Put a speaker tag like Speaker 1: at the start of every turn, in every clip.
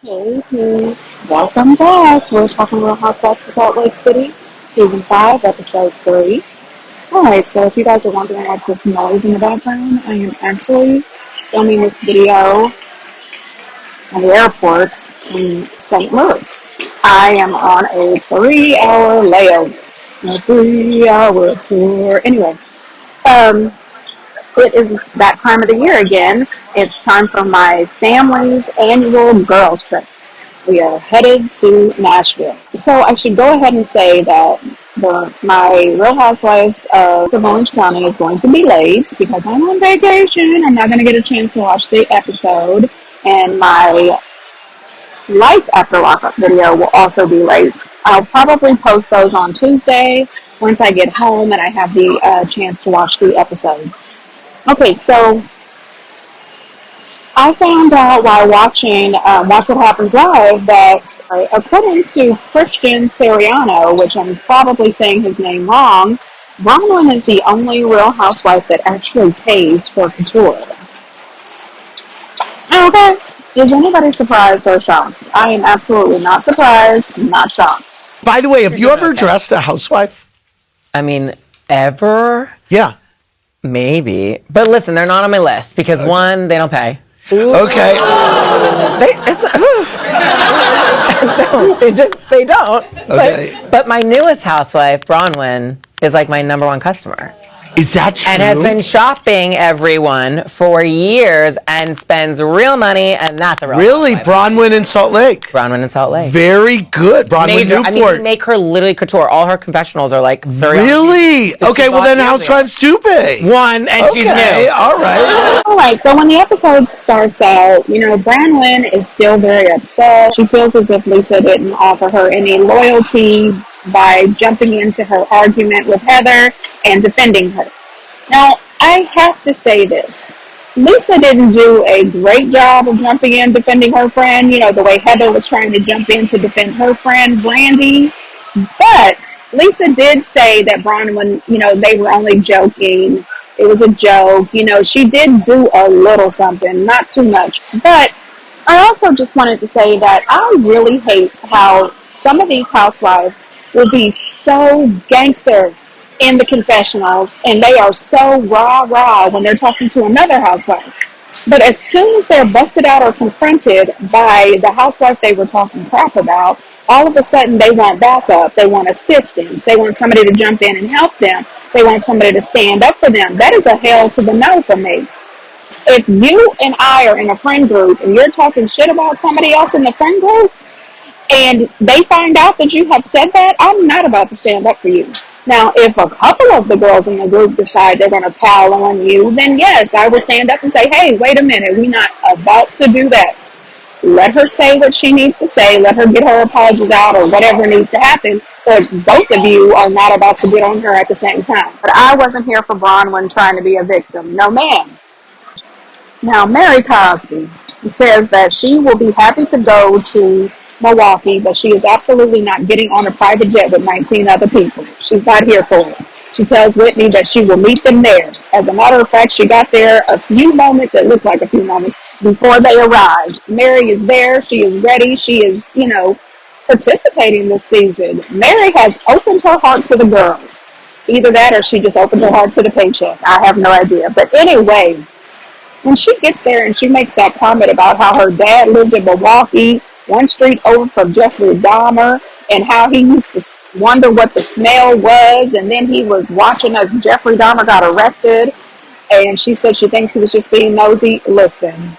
Speaker 1: Hey peeps, welcome back. We're talking Real Housewives of Salt Lake City, Season 5, Episode 3. Alright, so if you guys are wondering what's this noise in the background, I am actually filming this video at the airport in St. Louis. I am on a 3-hour layover, a 3-hour tour. Anyway, it is that time of the year again. It's time for my family's annual girls trip. We are headed to Nashville. So I should go ahead and say that my Real Housewives of Orange County is going to be late because I'm on vacation. I'm not going to get a chance to watch the episode. And my Life After Lockup video will also be late. I'll probably post those on Tuesday once I get home and I have the chance to watch the episodes. Okay, so I found out while watching Watch What Happens Live that according to Christian Siriano, which I'm probably saying his name wrong, Bronwyn is the only Real Housewife that actually pays for couture. Okay, is anybody surprised or shocked? I am absolutely not surprised, not shocked.
Speaker 2: By the way, have you ever dressed a housewife?
Speaker 3: I mean, ever?
Speaker 2: Yeah.
Speaker 3: Maybe. But listen, they're not on my list because one, they don't pay.
Speaker 2: Okay.
Speaker 3: They don't.
Speaker 2: Okay.
Speaker 3: But my newest housewife, Bronwyn, is like my number one customer.
Speaker 2: Is that true?
Speaker 3: And has been shopping everyone for years and spends real money, and that's a real
Speaker 2: Really?
Speaker 3: housewife.
Speaker 2: Bronwyn in Salt Lake?
Speaker 3: Bronwyn in Salt Lake.
Speaker 2: Very good. Bronwyn
Speaker 3: Major.
Speaker 2: Newport.
Speaker 3: I mean, we make her literally couture. All her confessionals are like,
Speaker 2: Really? Okay, well then housewives do pay.
Speaker 3: One, and she's new.
Speaker 2: All right.
Speaker 1: Alright, so when the episode starts out, Bronwyn is still very upset. She feels as if Lisa didn't offer her any loyalty by jumping into her argument with Heather and defending her. Now, I have to say this. Lisa didn't do a great job of jumping in defending her friend, the way Heather was trying to jump in to defend her friend, Brandy. But Lisa did say that Bronwyn, they were only joking. It was a joke. She did do a little something, not too much. But I also just wanted to say that I really hate how some of these housewives will be so gangster in the confessionals, and they are so rah-rah when they're talking to another housewife. But as soon as they're busted out or confronted by the housewife they were talking crap about, all of a sudden they want backup, they want assistance, they want somebody to jump in and help them, they want somebody to stand up for them. That is a hell to the no for me. If you and I are in a friend group and you're talking shit about somebody else in the friend group, and they find out that you have said that, I'm not about to stand up for you. Now, if a couple of the girls in the group decide they're going to pile on you, then yes, I will stand up and say, hey, wait a minute, we're not about to do that. Let her say what she needs to say. Let her get her apologies out or whatever needs to happen. But both of you are not about to get on her at the same time. But I wasn't here for Bronwyn trying to be a victim. No, ma'am. Now, Mary Cosby says that she will be happy to go to Milwaukee, but she is absolutely not getting on a private jet with 19 other people. She's not here for it. She tells Whitney that she will meet them there. As a matter of fact, she got there a few moments, it looked like a few moments, before they arrived. Mary is there. She is ready. She is, participating this season. Mary has opened her heart to the girls. Either that or she just opened her heart to the paycheck. I have no idea. But anyway, when she gets there and she makes that comment about how her dad lived in Milwaukee, one street over from Jeffrey Dahmer, and how he used to wonder what the smell was, and then he was watching as Jeffrey Dahmer got arrested, and she said she thinks he was just being nosy. Listen,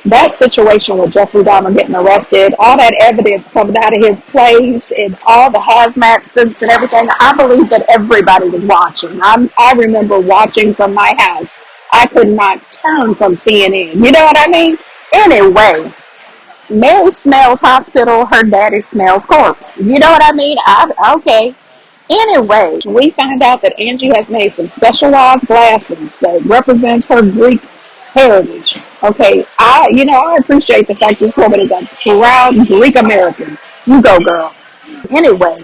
Speaker 1: that situation with Jeffrey Dahmer getting arrested, all that evidence coming out of his place, and all the hazmat suits and everything, I believe that everybody was watching. I remember watching from my house. I could not turn from CNN. You know what I mean? Anyway, Mary smells hospital, her daddy smells corpse. You know what I mean? Okay. Anyway, we find out that Angie has made some specialized glasses that represents her Greek heritage. Okay, I appreciate the fact this woman is a proud Greek American. You go, girl. Anyway,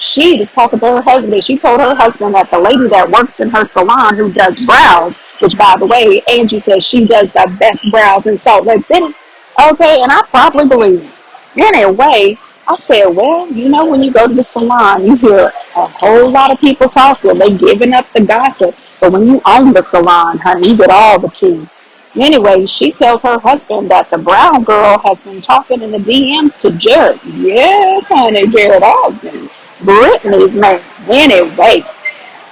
Speaker 1: she was talking to her husband. She told her husband that the lady that works in her salon who does brows, which by the way, Angie says she does the best brows in Salt Lake City. Okay, and I probably believe it. Anyway, I said, well, when you go to the salon, you hear a whole lot of people talking. They giving up the gossip. But when you own the salon, honey, you get all the tea. Anyway, she tells her husband that the brown girl has been talking in the DMs to Jared. Yes, honey, Jared Osmond. Brittany's man. Anyway,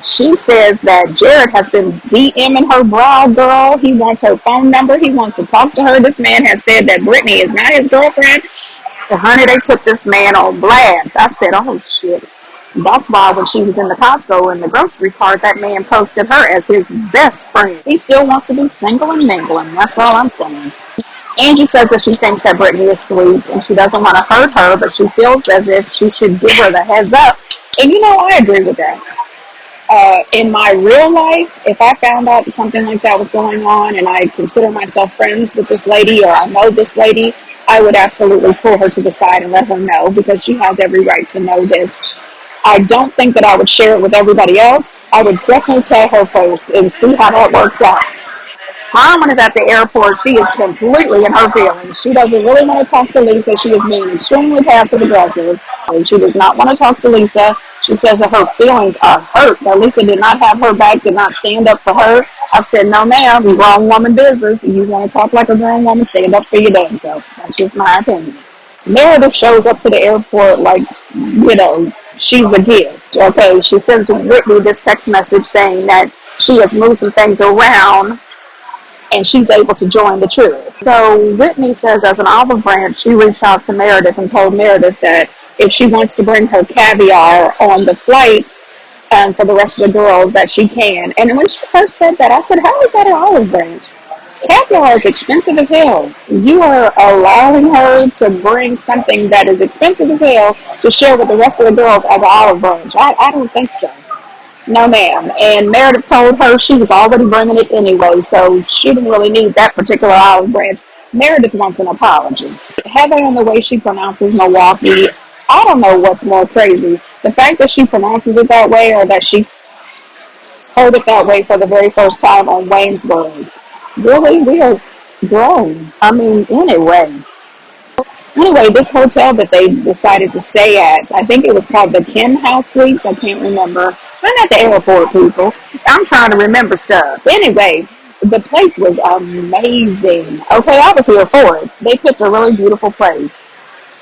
Speaker 1: she says that Jared has been DMing her brow girl. He wants her phone number. He wants to talk to her. This man has said that Brittany is not his girlfriend. And honey, they put this man on blast. I said, oh shit. That's why when she was in the Costco in the grocery cart, that man posted her as his best friend. He still wants to be single and mingling. That's all I'm saying. Angie says that she thinks that Brittany is sweet and she doesn't want to hurt her, but she feels as if she should give her the heads up. And I agree with that. In my real life, if I found out that something like that was going on and I consider myself friends with this lady or I know this lady, I would absolutely pull her to the side and let her know because she has every right to know this. I don't think that I would share it with everybody else. I would definitely tell her first and see how that works out. Mom is at the airport. She is completely in her feelings. She doesn't really want to talk to Lisa. She is being extremely passive aggressive. And she does not want to talk to Lisa. She says that her feelings are hurt. That Lisa did not have her back, did not stand up for her. I said, no ma'am, grown woman business. You want to talk like a grown woman, stand up for your damn self. That's just my opinion. Meredith shows up to the airport like, she's a gift. Okay, she sends Whitney this text message saying that she has moved some things around and she's able to join the trip. So Whitney says as an olive branch, she reached out to Meredith and told Meredith that if she wants to bring her caviar on the flight for the rest of the girls, that she can. And when she first said that, I said, how is that an olive branch? Caviar is expensive as hell. You are allowing her to bring something that is expensive as hell to share with the rest of the girls as an olive branch. I don't think so. No, ma'am. And Meredith told her she was already bringing it anyway, so she didn't really need that particular olive branch. Meredith wants an apology. Heather and the way she pronounces Milwaukee, I don't know what's more crazy. The fact that she pronounces it that way or that she heard it that way for the very first time on Wayne's Words. Really? We are grown. I mean, anyway. Anyway, this hotel that they decided to stay at, I think it was called the Kim House Suites. I can't remember. I'm at the airport, people. I'm trying to remember stuff. Anyway, the place was amazing. Okay, I was here for it. They picked a really beautiful place.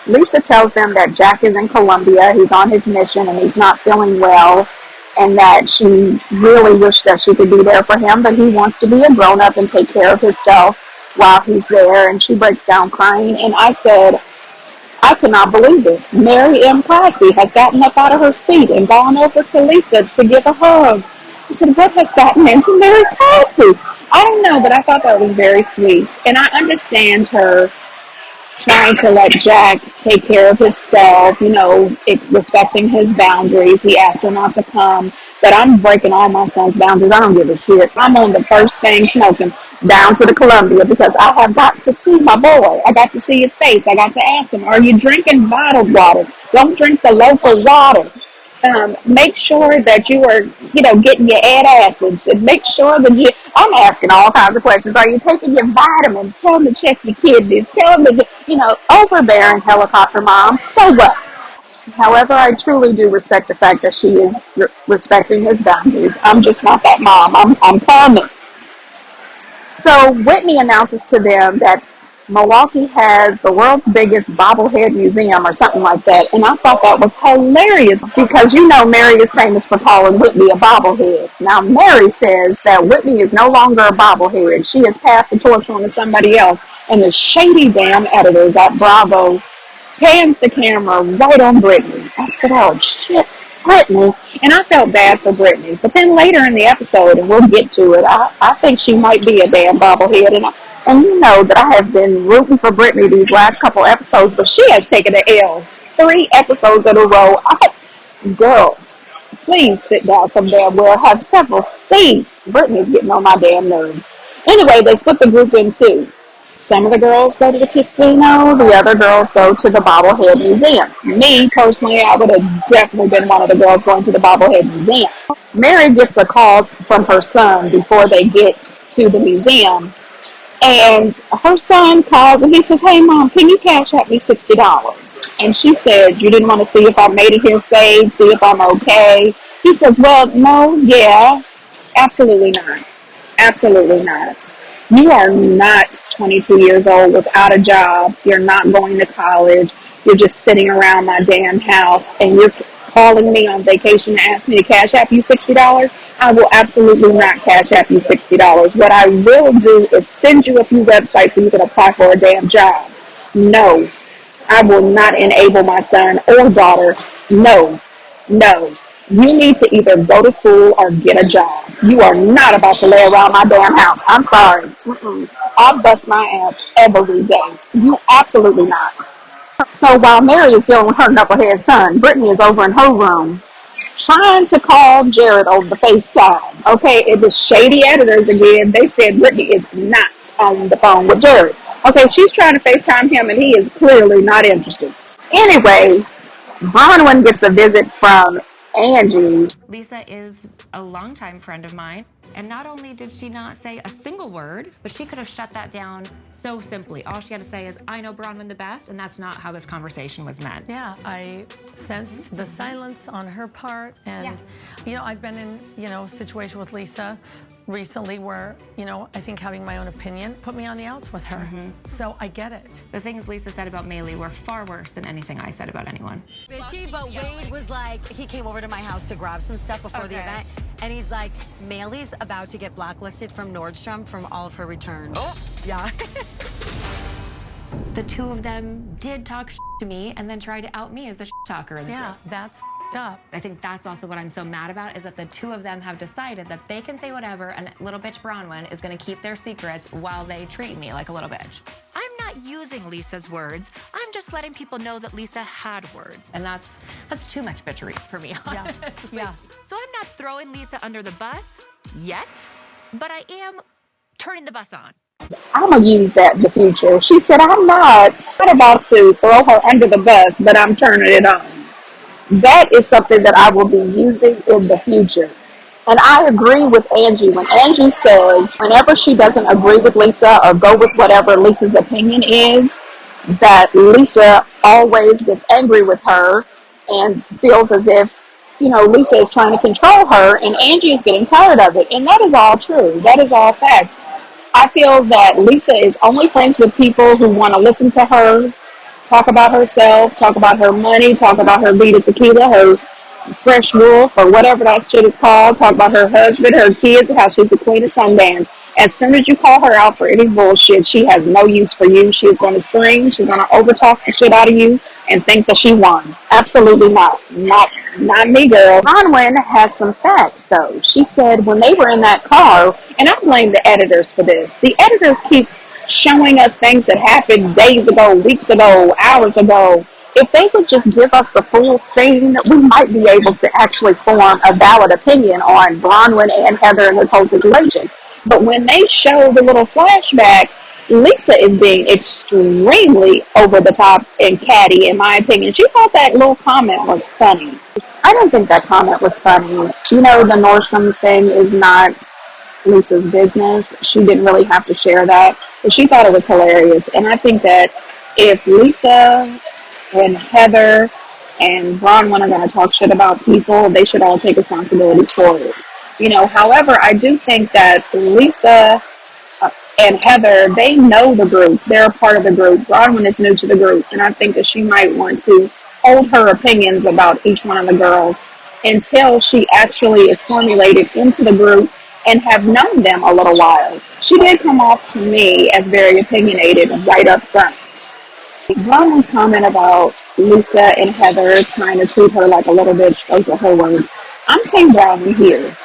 Speaker 1: Lisa tells them that Jack is in Colombia. He's on his mission and he's not feeling well. And that she really wished that she could be there for him, but he wants to be a grown-up and take care of himself while he's there. And she breaks down crying. And I said, I cannot believe it. Mary M. Cosby has gotten up out of her seat and gone over to Lisa to give a hug. I said, what has gotten into Mary Cosby? I don't know, but I thought that was very sweet. And I understand her trying to let Jack take care of himself, respecting his boundaries. He asked her not to come, but I'm breaking all my son's boundaries. I don't give a shit. I'm on the first thing smoking down to the Columbia because I have got to see my boy. I got to see his face. I got to ask him, are you drinking bottled water? Don't drink the local water. Make sure that you are, getting your antacids and make sure that I'm asking all kinds of questions. Are you taking your vitamins? Tell them to check your kidneys. Tell them to, overbearing helicopter mom. So what? However, I truly do respect the fact that she is respecting his boundaries. I'm just not that mom. I'm coming. So Whitney announces to them that Milwaukee has the world's biggest bobblehead museum or something like that. And I thought that was hilarious because Mary is famous for calling Whitney a bobblehead. Now Mary says that Whitney is no longer a bobblehead. She has passed the torch on to somebody else. And the shady damn editors at Bravo pans the camera right on Brittany. I said, oh shit, Brittany. And I felt bad for Brittany. But then later in the episode, and we'll get to it, I think she might be a damn bobblehead. And you know that I have been rooting for Brittany these last couple episodes, but she has taken an L 3 episodes in a row. Girls, please sit down some damn well. Have several seats. Brittany's getting on my damn nerves. Anyway, they split the group in two. Some of the girls go to the casino. The other girls go to the Bobblehead Museum. Me, personally, I would have definitely been one of the girls going to the Bobblehead Museum. Mary gets a call from her son before they get to the museum. And her son calls and he says, "Hey, Mom, can you cash out me $60?" And she said, "You didn't want to see if I made it here safe, see if I'm okay." He says, "Well, no, yeah, absolutely not. Absolutely not. You are not 22 years old without a job. You're not going to college. You're just sitting around my damn house and you're calling me on vacation to ask me to cash app you $60. I will absolutely not cash app you $60. What I will do is send you a few websites so you can apply for a damn job. No, I will not enable my son or daughter. No, no. You need to either go to school or get a job. You are not about to lay around my damn house. I'm sorry. I'll bust my ass every day. You absolutely not. So while Mary is dealing with her knucklehead son, Brittany is over in her room trying to call Jared over the FaceTime. Okay, it was shady editors again. They said Brittany is not on the phone with Jared. Okay, she's trying to FaceTime him and he is clearly not interested. Anyway, Bronwyn gets a visit from Angie.
Speaker 4: Lisa is a longtime friend of mine. And not only did she not say a single word, but she could have shut that down so simply. All she had to say is, "I know Bronwyn the best," and that's not how this conversation was meant.
Speaker 5: Yeah, I sensed the silence on her part. And, I've been in, a situation with Lisa recently where, I think having my own opinion put me on the outs with her. So I get it.
Speaker 4: The things Lisa said about Maylee were far worse than anything I said about anyone.
Speaker 6: Bitchy, but Wade was like, he came over to my house to grab some stuff before the event, and he's like, "Maylee's about to get blacklisted from Nordstrom from all of her returns." Oh, yeah.
Speaker 4: The two of them did talk to me and then tried to out me as the talker in the group.
Speaker 5: That's up.
Speaker 4: I think that's also what I'm so mad about, is that the two of them have decided that they can say whatever, and little bitch Bronwyn is going to keep their secrets while they treat me like a little bitch. I'm not using Lisa's words. I'm just letting people know that Lisa had words. And that's too much bitchery for me, honestly.
Speaker 5: Yeah.
Speaker 4: So I'm not throwing Lisa under the bus yet, but I am turning the bus on.
Speaker 1: I'm going to use that in the future. She said, I'm not about to throw her under the bus, but I'm turning it on. That is something that I will be using in the future. And I agree with Angie when Angie says whenever she doesn't agree with Lisa or go with whatever Lisa's opinion is, that Lisa always gets angry with her and feels as if, Lisa is trying to control her and Angie is getting tired of it. And that is all true. That is all facts. I feel that Lisa is only friends with people who want to listen to her talk about herself, talk about her money, talk about her Vita Tequila, her Fresh Wolf, or whatever that shit is called, talk about her husband, her kids, and how she's the queen of Sundance. As soon as you call her out for any bullshit, she has no use for you. She is going to scream, she's going to overtalk the shit out of you, and think that she won. Absolutely not. Not me, girl. Bronwyn has some facts, though. She said when they were in that car, and I blame the editors for this, the editors keep showing us things that happened days ago, weeks ago, hours ago. If they would just give us the full scene, we might be able to actually form a valid opinion on Bronwyn and Heather and this whole situation. But when they show the little flashback, Lisa is being extremely over the top and catty, in my opinion. She thought that little comment was funny. I didn't think that comment was funny. The Nordstrom's thing is not Lisa's business. She didn't really have to share that, but she thought it was hilarious. And I think that if Lisa and Heather and Bronwyn are going to talk shit about people, they should all take responsibility for it. However, I do think that Lisa and Heather, they know the group. They're a part of the group. Bronwyn is new to the group, and I think that she might want to hold her opinions about each one of the girls until she actually is formulated into the group and have known them a little while. She did come off to me as very opinionated right up front. Bronwyn's comment about Lisa and Heather trying to treat her like a little bitch, those were her words. I'm Team Bronwyn here.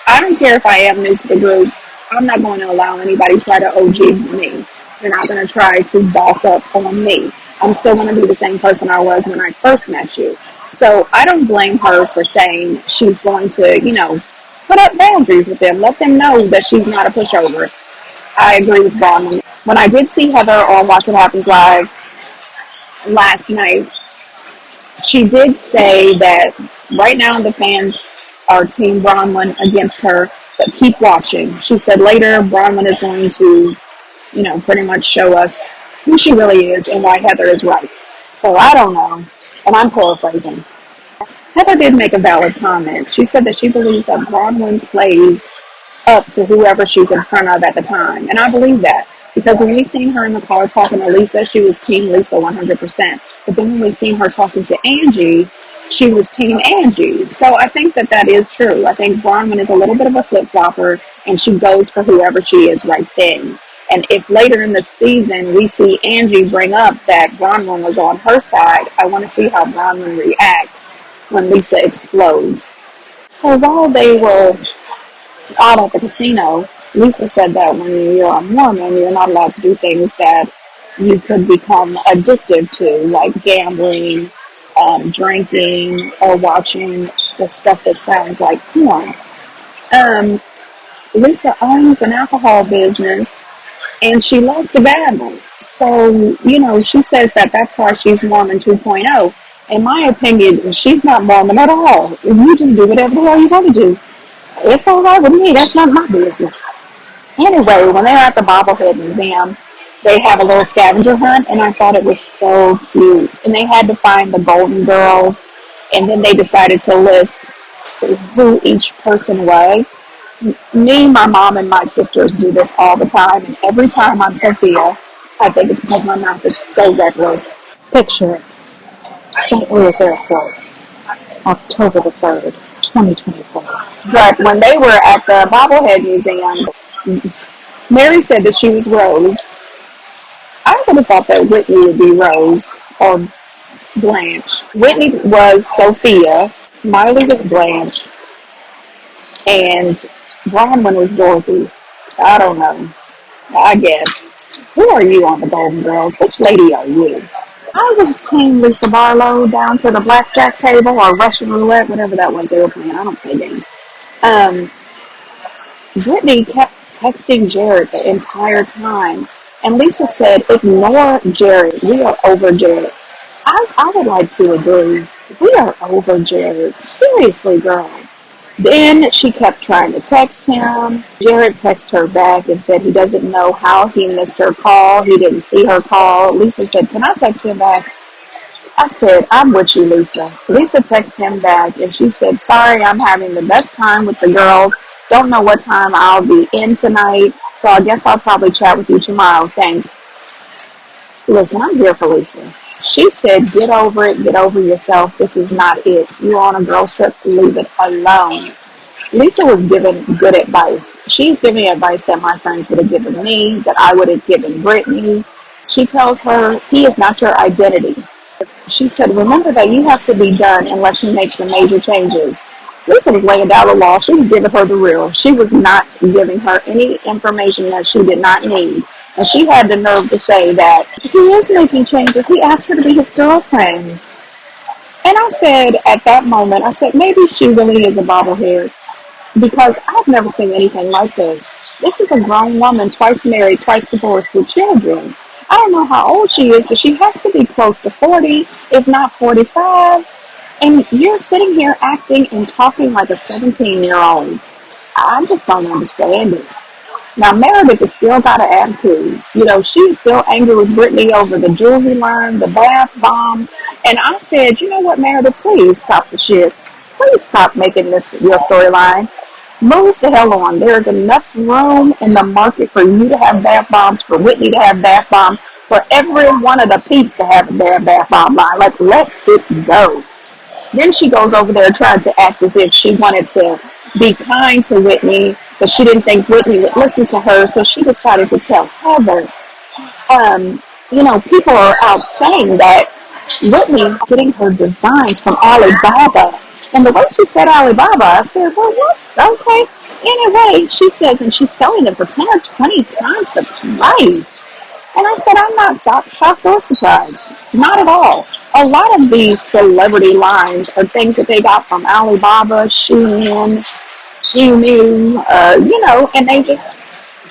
Speaker 1: I don't care if I am new to the group. I'm not going to allow anybody to try to OG me. They're not going to try to boss up on me. I'm still going to be the same person I was when I first met you. So I don't blame her for saying she's going to, put up boundaries with them. Let them know that she's not a pushover. I agree with Bronwyn. When I did see Heather on Watch What Happens Live last night, she did say that right now the fans are Team Bronwyn against her, but keep watching. She said later Bronwyn is going to pretty much show us who she really is and why Heather is right. So I don't know, and I'm paraphrasing. Heather did make a valid comment. She said that she believes that Bronwyn plays up to whoever she's in front of at the time. And I believe that. Because when we seen her in the car talking to Lisa, she was Team Lisa 100%. But then when we seen her talking to Angie, she was Team Angie. So I think that that is true. I think Bronwyn is a little bit of a flip-flopper, and she goes for whoever she is right then. And if later in the season we see Angie bring up that Bronwyn was on her side, I want to see how Bronwyn reacts when Lisa explodes. So while they were out at the casino, Lisa said that when you're a Mormon, you're not allowed to do things that you could become addictive to, like gambling, drinking, or watching the stuff that sounds like porn. Lisa owns an alcohol business, and she loves to gamble. So, she says that that's why she's Mormon 2.0. In my opinion, she's not Mormon at all. You just do whatever the hell you want to do. It's all right with me. That's not my business. Anyway, when they're at the Bobblehead Museum, they have a little scavenger hunt, and I thought it was so cute. And they had to find the Golden Girls, and then they decided to list who each person was. Me, my mom, and my sisters do this all the time, and every time I'm Sophia, I think it's because my mouth is so reckless. Picture it. St. Louis Airport, October the 3rd, 2024. But when they were at the Bobblehead Museum, Mary said that she was Rose. I would have thought that Whitney would be Rose or Blanche. Whitney was Sophia, Miley was Blanche, and Bronwyn was Dorothy. I don't know. I guess. Who are you on the Golden Girls? Which lady are you? I was Team Lisa Barlow down to the blackjack table or Russian roulette, whatever that was they were playing. I don't play games. Brittany kept texting Jared the entire time. And Lisa said, ignore Jared. We are over Jared. I would like to agree. We are over Jared. Seriously, girl. Then she kept trying to text him. Jared texted her back and said he doesn't know how he missed her call. He didn't see her call. Lisa said, can I text him back? I said, I'm with you, Lisa. Lisa texted him back, and she said, sorry, I'm having the best time with the girls. Don't know what time I'll be in tonight, so I guess I'll probably chat with you tomorrow. Thanks. Listen, I'm here for Lisa. She said, get over it, get over yourself. This is not it. You're on a girls trip, leave it alone. Lisa was giving good advice. She's giving advice that my friends would have given me, that I would have given Brittany. She tells her, he is not your identity. She said, remember that you have to be done unless you make some major changes. Lisa was laying down the law. She was giving her the real. She was not giving her any information that she did not need. And she had the nerve to say that he is making changes. He asked her to be his girlfriend. And I said, at that moment, I said, maybe she really is a bobblehead. Because I've never seen anything like this. This is a grown woman, twice married, twice divorced with children. I don't know how old she is, but she has to be close to 40, if not 45. And you're sitting here acting and talking like a 17-year-old. I just don't understand it. Now, Meredith has still got an attitude. She's still angry with Brittany over the jewelry line, the bath bombs. And I said, you know what, Meredith, please stop the shits. Please stop making this your storyline. Move the hell on. There's enough room in the market for you to have bath bombs, for Whitney to have bath bombs, for every one of the peeps to have their bath bomb line. Like, let it go. Then she goes over there and tried to act as if she wanted to be kind to Whitney, but she didn't think Whitney would listen to her, so she decided to tell Heather. People are out saying that Whitney getting her designs from Alibaba. And the way she said Alibaba, I said, well, what? Okay. Anyway, she says, and she's selling them for 10 or 20 times the price. And I said, I'm not shocked or surprised. Not at all. A lot of these celebrity lines are things that they got from Alibaba, Shein, Temu, and they just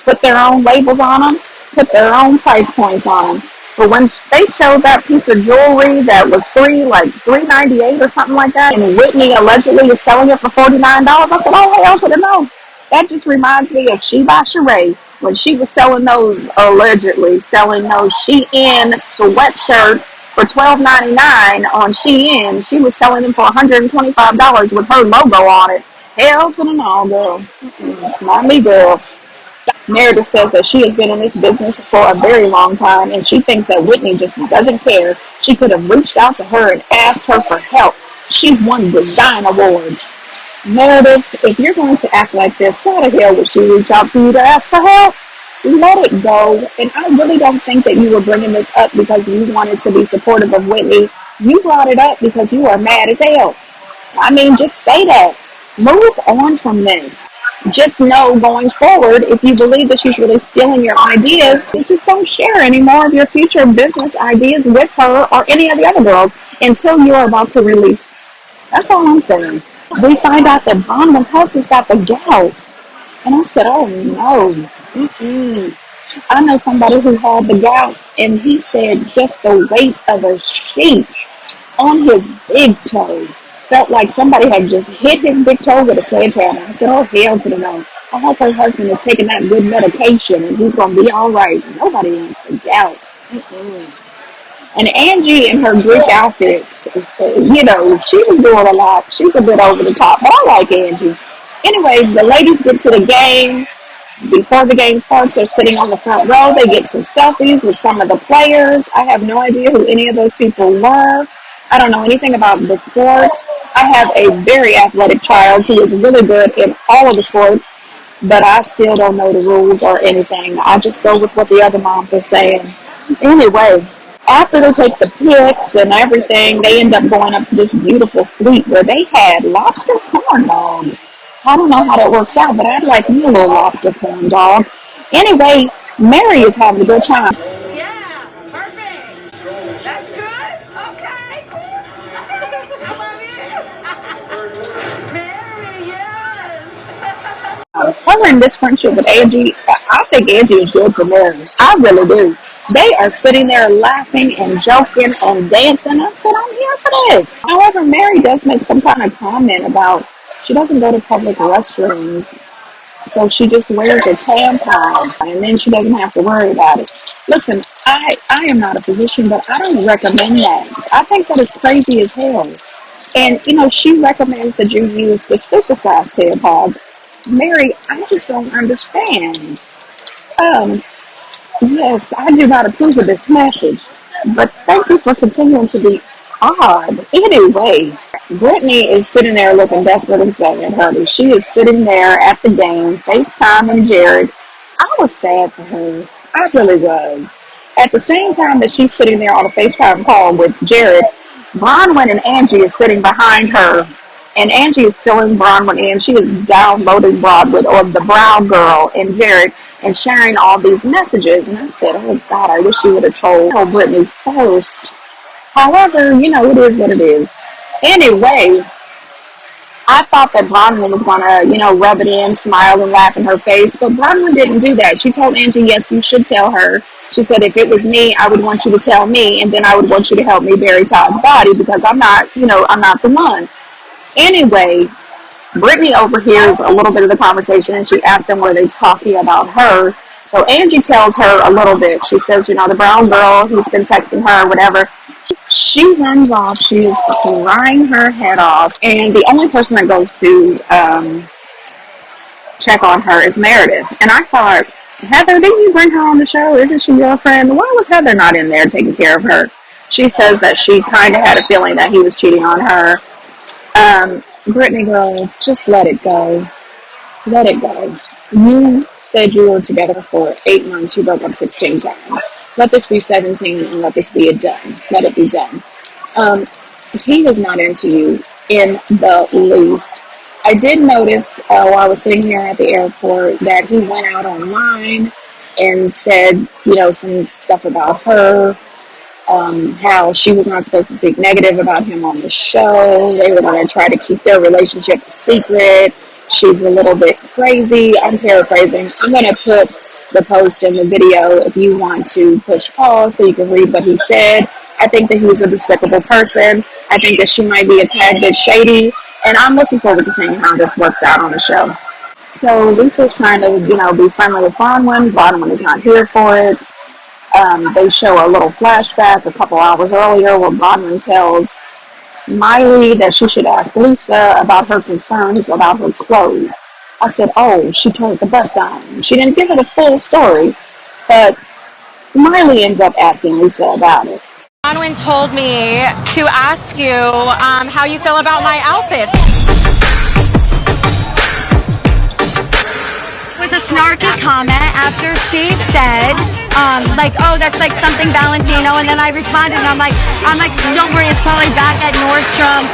Speaker 1: put their own labels on them, put their own price points on them. But when they showed that piece of jewelry that was $398 or something like that, and Whitney allegedly is selling it for $49, I said, oh, hell to the no. That just reminds me of She by Sheree. when she was selling those, allegedly selling those Shein sweatshirts for $12.99 on Shein. She was selling them for $125 with her logo on it. Hell to the no, girl. Not me, girl. Meredith says that she has been in this business for a very long time, and she thinks that Whitney just doesn't care. She could have reached out to her and asked her for help. She's won design awards. Meredith, if you're going to act like this, why the hell would she reach out to you to ask for help? Let it go. And I really don't think that you were bringing this up because you wanted to be supportive of Whitney. You brought it up because you are mad as hell. I mean, just say that. Move on from this. Just know going forward, if you believe that she's really stealing your ideas, just don't share any more of your future business ideas with her or any of the other girls until you're about to release. That's all I'm saying. We find out that Bronwyn's husband's got the gout. And I said, oh no. Mm-mm. I know somebody who had the gout, and he said just the weight of a sheet on his big toe felt like somebody had just hit his big toe with a sledgehammer. I said, oh, hell to the no. I hope her husband is taking that good medication and he's going to be all right. Nobody wants the gout. Mm-mm. And Angie in her Greek outfits, she was doing a lot. She's a bit over the top, but I like Angie. Anyway, the ladies get to the game. Before the game starts, they're sitting on the front row. They get some selfies with some of the players. I have no idea who any of those people were. I don't know anything about the sports. I have a very athletic child who is really good in all of the sports, but I still don't know the rules or anything. I just go with what the other moms are saying. Anyway, after they take the pics and everything, they end up going up to this beautiful suite where they had lobster corn dogs. I don't know how that works out, but I'd like me a little lobster corn dog. Anyway, Mary is having a good time.
Speaker 7: Yeah, perfect. That's good. Okay, cool. I love you. Mary, yes.
Speaker 1: Her and this friendship with Angie, I think Angie is good for Mary. I really do. They are sitting there laughing and joking and dancing. I said, I'm here for this. However, Mary does make some kind of comment about she doesn't go to public restrooms, so she just wears a tampon, and then she doesn't have to worry about it. Listen, I am not a physician, but I don't recommend that. I think that is crazy as hell. And, she recommends that you use the supersized tampons. Mary, I just don't understand. Yes, I do not approve of this message, but thank you for continuing to be odd. Anyway, Brittany is sitting there looking desperate and sad, honey. She is sitting there at the game, FaceTiming Jared. I was sad for her. I really was. At the same time that she's sitting there on a FaceTime call with Jared, Bronwyn and Angie is sitting behind her. And Angie is filling Bronwyn in. She is downloading Broadway or the Brown Girl and Jared and sharing all these messages. And I said, oh, God, I wish she would have told Brittany first. However, it is what it is. Anyway, I thought that Bronwyn was going to, rub it in, smile and laugh in her face. But Bronwyn didn't do that. She told Angie, yes, you should tell her. She said, if it was me, I would want you to tell me. And then I would want you to help me bury Todd's body because I'm not the one. Anyway, Brittany overhears a little bit of the conversation and she asked them, were they talking about her? So Angie tells her a little bit. She says, the brown girl who's been texting her or whatever. She runs off. She is crying her head off. And the only person that goes to check on her is Meredith. And I thought, Heather, didn't you bring her on the show? Isn't she your friend? Why was Heather not in there taking care of her? She says that she kind of had a feeling that he was cheating on her. Brittany, girl, just let it go. Let it go. You said you were together for 8 months. You broke up 16 times. Let this be 17 and let this be done. Let it be done. He was not into you in the least. I did notice while I was sitting here at the airport that he went out online and said, some stuff about her. How she was not supposed to speak negative about him on the show. They were going to try to keep their relationship a secret. She's a little bit crazy. I'm paraphrasing. I'm going to put the post in the video if you want to push pause so you can read what he said. I think that he's a despicable person. I think that she might be a tad bit shady. And I'm looking forward to seeing how this works out on the show. So Lisa's trying to, be friendly with Bronwyn. Bronwyn is not here for it. They show a little flashback a couple hours earlier where Bronwyn tells Miley that she should ask Lisa about her concerns about her clothes. I said, oh, she turned the bus on. She didn't give her the full story, but Miley ends up asking Lisa about it.
Speaker 8: Bronwyn told me to ask you how you feel about my outfits.
Speaker 6: It was a snarky comment after she said, oh, that's like something Valentino, and then I responded, and I'm like, don't worry, it's probably back at Nordstrom.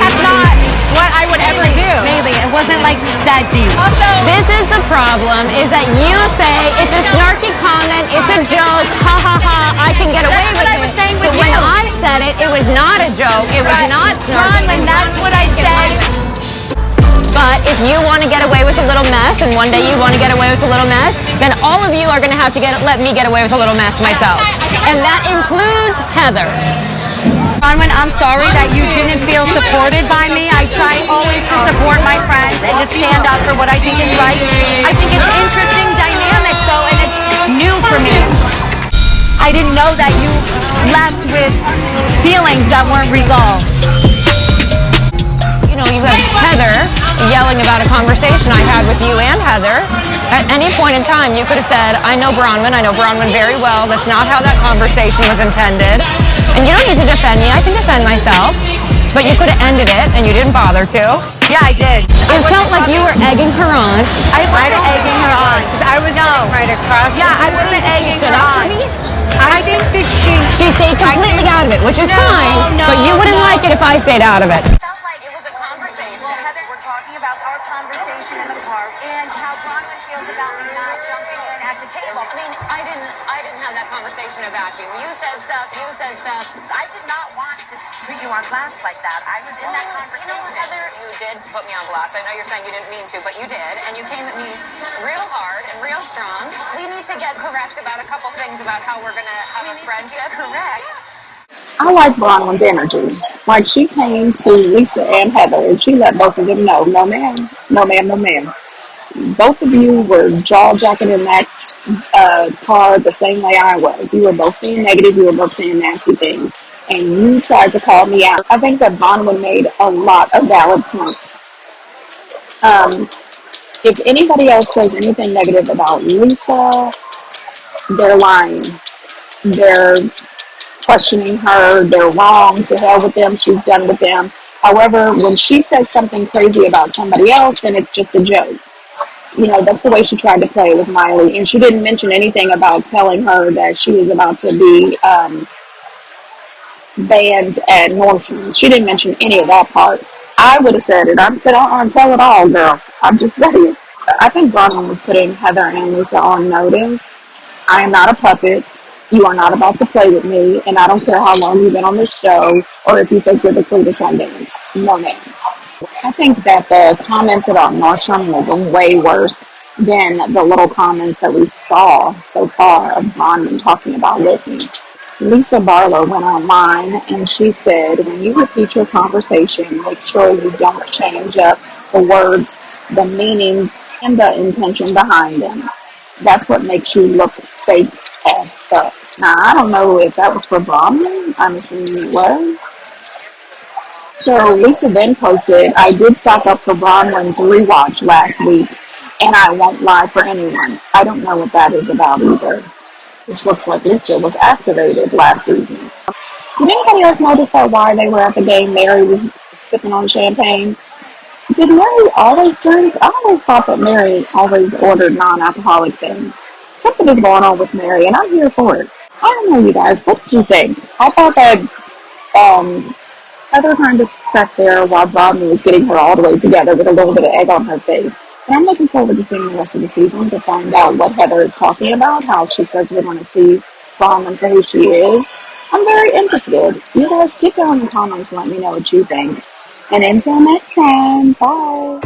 Speaker 8: That's not what I would ever do.
Speaker 6: Maybe. It wasn't like that deep.
Speaker 8: Also, this is the problem, is that you say it's a snarky comment, it's a joke, ha ha ha, I can get away with it.
Speaker 6: That's what I was saying with
Speaker 8: but
Speaker 6: you.
Speaker 8: When I said it, it was not a joke, it was not snarky.
Speaker 6: Bronwyn, that's what I said.
Speaker 8: But if you want to get away with a little mess, and one day you want to get away with a little mess, then all of you are going to have to let me get away with a little mess myself. And that includes Heather.
Speaker 6: Bronwyn, I'm sorry that you didn't feel supported by me. I try always to support my friends and to stand up for what I think is right. I think it's interesting dynamics, though, and it's new for me. I didn't know that you left with feelings that weren't resolved.
Speaker 8: You have Heather yelling about a conversation I had with you and Heather. At any point in time, you could have said, I know Bronwyn very well. That's not how that conversation was intended. And you don't need to defend me. I can defend myself. But you could have ended it, and you didn't bother to.
Speaker 6: Yeah, I did.
Speaker 8: It felt like you were egging her on.
Speaker 6: I wasn't egging her on.
Speaker 5: I was sitting right across.
Speaker 6: Yeah, I wasn't egging her on.
Speaker 5: I think that
Speaker 8: She stayed completely out of it, which is fine.
Speaker 6: No,
Speaker 8: but you wouldn't like it if I stayed out of it.
Speaker 6: Felt like it was a conversation. Heather, we're talking about our conversation in the car and how Bronwyn feels about me not jumping in at the table.
Speaker 8: I mean, I didn't have that conversation about you. You said stuff.
Speaker 6: I did not want to put you on blast like that. I was in that conversation.
Speaker 8: Heather, you did put me on blast. I know you're saying you didn't mean to, but you did. And you came at me real hard and real strong. We need to get correct about a couple things about how we're going to have a friendship.
Speaker 6: Correct.
Speaker 1: I like Bronwyn's energy. Like, she came to Lisa and Heather, and she let both of them know, no ma'am, no ma'am, no ma'am. Both of you were jaw-jacking in that car the same way I was. You were both being negative, you were both saying nasty things, and you tried to call me out. I think that Bronwyn made a lot of valid points. If anybody else says anything negative about Lisa, they're lying. They're questioning her. They're wrong. To hell with them. She's done with them. However, when she says something crazy about somebody else, then it's just a joke. That's the way she tried to play with Miley. And she didn't mention anything about telling her that she was about to be banned at Nordstrom. She didn't mention any of that part. I would have said it. I said, tell it all, girl. I'm just saying. I think Bronwyn was putting Heather and Lisa on notice. I am not a puppet. You are not about to play with me, and I don't care how long you've been on this show or if you think you're the queen of Sundance. No, ma'am. I think that the comments about Nordstrom was way worse than the little comments that we saw so far of Bronwyn talking about Whitney. Lisa Barlow went online and she said, when you repeat your conversation, make sure you don't change up the words, the meanings, and the intention behind them. That's what makes you look fake as fuck. Now, I don't know if that was for Bronwyn. I'm assuming it was. So Lisa then posted, I did stock up for Bronwyn's rewatch last week, and I won't lie for anyone. I don't know what that is about either. This looks like Lisa was activated last evening. Did anybody else notice that while they were at the game, Mary was sipping on champagne? Did Mary always drink? I always thought that Mary always ordered non-alcoholic things. Something is going on with Mary, and I'm here for it. I don't know, you guys. What did you think? I thought that Heather kind of sat there while Bronwyn was getting her all the way together with a little bit of egg on her face. And I'm looking forward to seeing the rest of the season to find out what Heather is talking about, how she says we're going to see Bronwyn for who she is. I'm very interested. You guys get down in the comments and let me know what you think. And until next time, bye.